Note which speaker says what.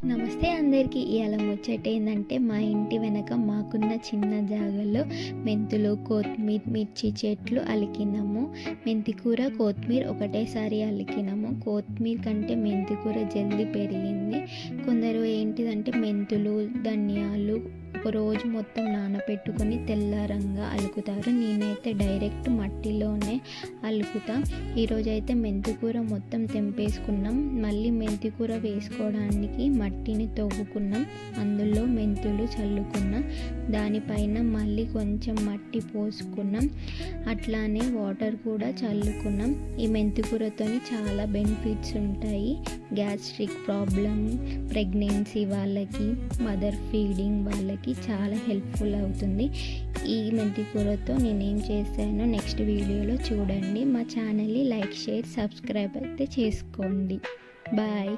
Speaker 1: నమస్తే అందరికీ. ఇవాళ ముచ్చట ఏంటంటే మా ఇంటి వెనక మాకున్న చిన్న జాగాలో మెంతులు, కొత్తిమీర, మిర్చి చెట్లు అలికినాము. మెంతికూర, కొత్తిమీర ఒకటేసారి అలికినాము. కొత్తిమీర కంటే మెంతికూర జల్దీ పెరిగింది. కొందరు ఏంటిదంటే మెంతులు, ధనియాలు ఒక రోజు మొత్తం నానబెట్టుకొని తెల్లారంగా అలుకుతారు. నేనైతే డైరెక్ట్ మట్టిలోనే అలుకుతా. ఈరోజైతే మెంతికూర మొత్తం తెంపేసుకున్నాం. మళ్ళీ మెంతికూర వేసుకోవడానికి మట్టిని తవ్వుకున్నాం. అందులో మెంతులు చల్లుకున్నాం. దానిపైన మళ్ళీ కొంచెం మట్టి పోసుకున్నాం. అట్లానే వాటర్ కూడా చల్లుకున్నాం. ఈ మెంతికూరతో చాలా బెనిఫిట్స్ ఉంటాయి. గ్యాస్ట్రిక్ ప్రాబ్లం, ప్రెగ్నెన్సీ వాళ్ళకి, మదర్ ఫీడింగ్ వాళ్ళకి చాలా హెల్ప్ఫుల్ అవుతుంది. ఈ మెంతికూరతో నేనేం చేశానో నెక్స్ట్ వీడియోలో చూడండి. మా ఛానల్ని లైక్, షేర్, సబ్స్క్రైబ్ అయితే చేసుకోండి. బాయ్.